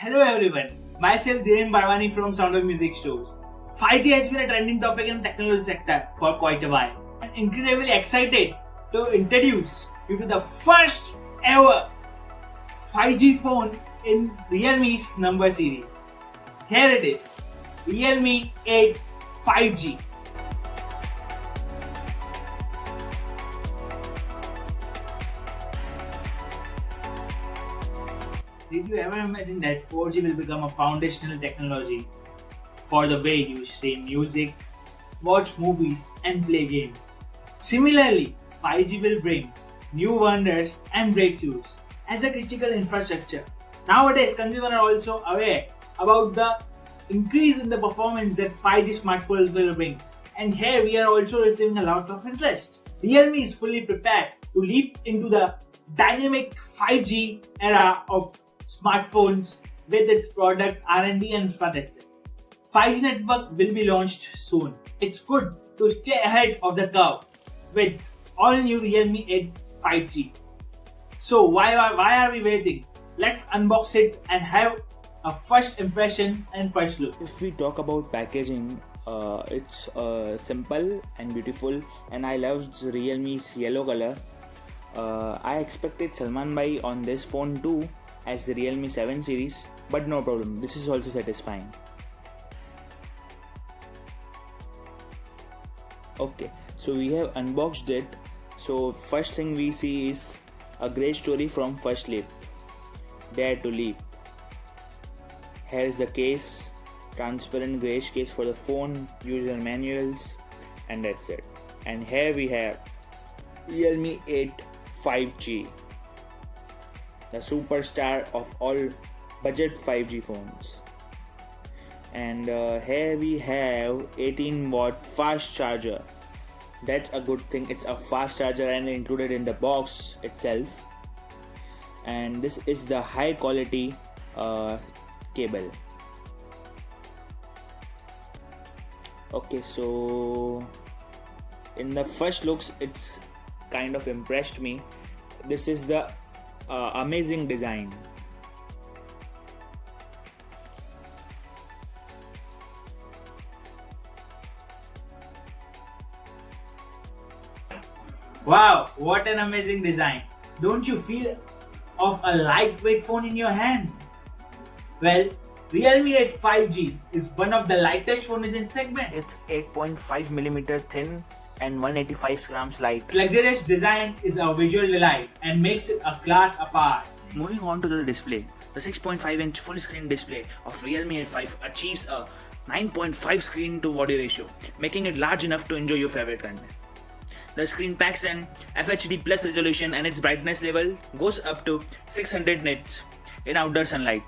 Hello everyone, myself Dhiren from Sound of Music shows. 5G has been a trending topic in the technology sector for quite a while. I'm incredibly excited to introduce you to the first ever 5G phone in Realme's number series. Here it is, Realme 8 5G. Did you ever imagine that 4G will become a foundational technology for the way you stream music, watch movies, and play games? Similarly, 5G will bring new wonders and breakthroughs as a critical infrastructure. Nowadays, consumers are also aware about the increase in the performance that 5G smartphones will bring, and here we are also receiving a lot of interest. Realme is fully prepared to leap into the dynamic 5G era of smartphones with its product R&D and infrastructure. 5G network will be launched soon. It's good to stay ahead of the curve with all new Realme 8 5G. So why are we waiting? Let's unbox it and have a first impression and first look. If we talk about packaging, it's simple and beautiful, and I love Realme's yellow color. I expected Salman Bhai on this phone too as the Realme 7 series, but no problem, this is also satisfying. Okay, so we have unboxed it. So first thing we see is a great story from First Leap, Dare to Leap. Here's the case, transparent grayish case for the phone, user manuals, and that's it. And here we have Realme 8 5G, the superstar of all budget 5G phones. And here we have 18-watt fast charger. That's a good thing. It's a fast charger and included in the box itself. And this is the high quality cable. Okay, so in the first looks, it's kind of impressed me. This is the amazing design. Wow, what an amazing design. Don't you feel of a lightweight phone in your hand? Well, Realme 8 5G is one of the lightest phones in its segment. It's 8.5mm thin and 185 grams light. Its luxurious design is a visual delight and makes it a class apart. Moving on to the display, the 6.5-inch full screen display of Realme 8 5 achieves a 9.5 screen to body ratio, making it large enough to enjoy your favorite content. The screen packs an FHD plus resolution and its brightness level goes up to 600 nits in outdoor sunlight.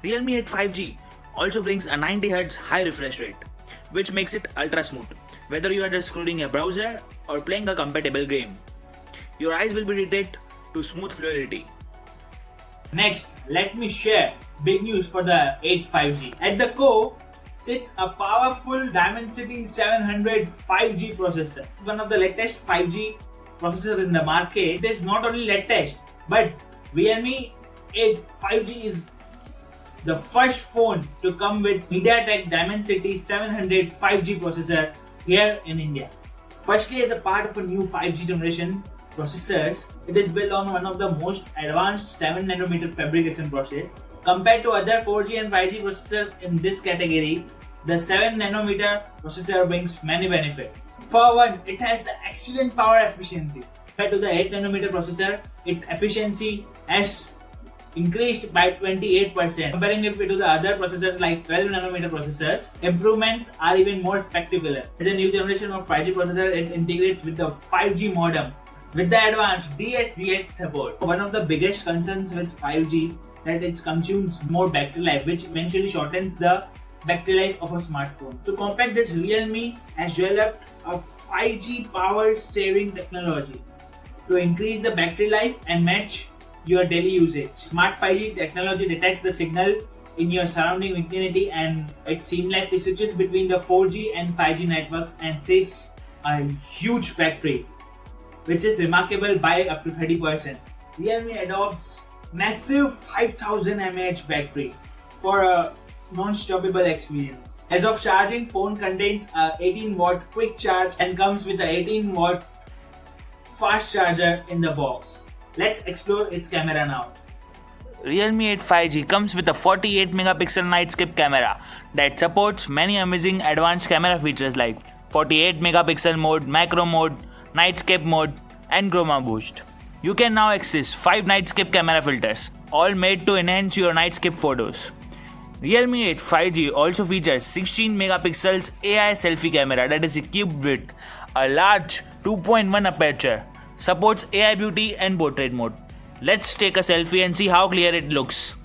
Realme 8 5G also brings a 90Hz high refresh rate, which makes it ultra smooth, whether you are just scrolling a browser or playing a compatible game. Your eyes will be treated to smooth fluidity. Next, let me share big news for the 8 5G. At the core sits a powerful Dimensity 700 5G processor. It's one of the latest 5G processors in the market. It is not only latest, but Realme 8 5G is the first phone to come with MediaTek Dimensity 700 5G processor here in India. Firstly, as a part of a new 5G generation processors, it is built on one of the most advanced 7nm fabrication process. Compared to other 4G and 5G processors in this category, the 7nm processor brings many benefits. For one, it has the excellent power efficiency. Compared to the 8nm processor, its efficiency has increased by 28%. Comparing it to the other processors like 12nm processors, improvements are even more spectacular. With the new generation of 5G processor, it integrates with the 5G modem with the advanced DSGS support. One of the biggest concerns with 5G that it consumes more battery life, which eventually shortens the battery life of a smartphone. To combat this, Realme has developed a 5G power saving technology to increase the battery life and match your daily usage. Smart 5G technology detects the signal in your surrounding vicinity and it seamlessly switches between the 4G and 5G networks and saves a huge battery, which is remarkable by up to 30%. Realme adopts massive 5000 mAh battery for a non-stoppable experience. As of charging, phone contains a 18 watt quick charge and comes with a 18 watt fast charger in the box. Let's explore its camera now. Realme 8 5G comes with a 48 megapixel night-skip camera that supports many amazing advanced camera features like 48 megapixel mode, macro mode, night-skip mode, and chroma boost. You can now access 5 night-skip camera filters, all made to enhance your night-skip photos. Realme 8 5G also features 16 megapixels AI selfie camera that is equipped with a large 2.1 aperture, supports AI beauty and portrait mode. Let's take a selfie and see how clear it looks.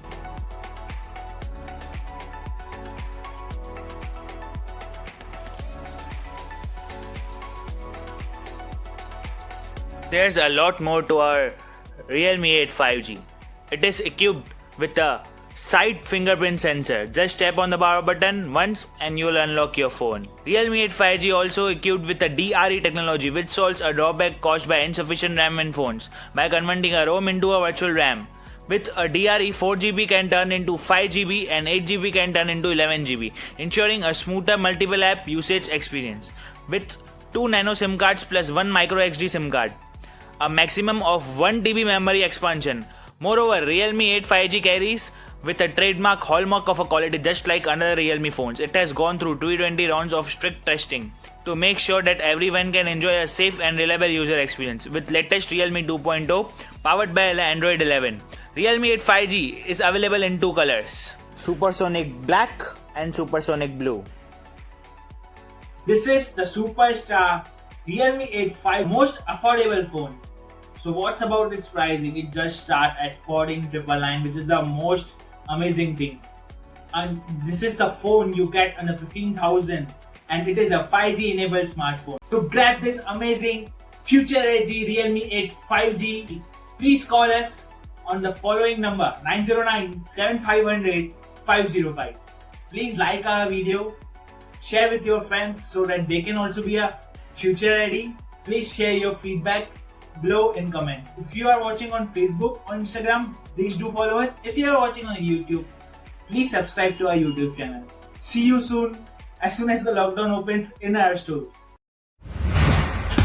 There's a lot more to our Realme 8 5G. It is equipped with a side fingerprint sensor. Just tap on the power button once and you'll unlock your phone. Realme 8 5G also equipped with a DRE technology which solves a drawback caused by insufficient RAM in phones by converting a ROM into a virtual RAM. With a DRE, 4GB can turn into 5GB and 8GB can turn into 11GB, ensuring a smoother multiple app usage experience. With 2 nano SIM cards plus 1 micro SD SIM card, a maximum of 1 TB memory expansion. Moreover, Realme 8 5G carries with a trademark hallmark of a quality just like another Realme phones. It has gone through 220 rounds of strict testing to make sure that everyone can enjoy a safe and reliable user experience. With latest Realme 2.0 powered by Android 11, Realme 8 5G is available in 2 colors: Supersonic Black and Supersonic Blue. This is the superstar Realme 8 5 most affordable phone. So what's about its pricing? It just starts at 14,999, which is the most amazing thing. And this is the phone you get under 15,000, and it is a 5G enabled smartphone. To grab this amazing future ready Realme 8 5G, please call us on the following number 909-7500-505. Please like our video, share with your friends so that they can also be a future ready. Please share your feedback below in comment. If you are watching on Facebook or Instagram, please do follow us. If you are watching on YouTube, please subscribe to our YouTube channel. See you soon as the lockdown opens in our stores.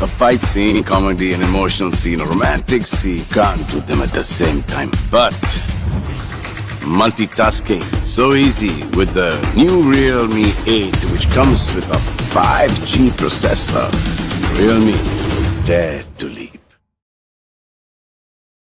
A fight scene, comedy, an emotional scene, a romantic scene. Can't do them at the same time. But multitasking, so easy with the new Realme 8, which comes with a 5G processor. Realme, dead.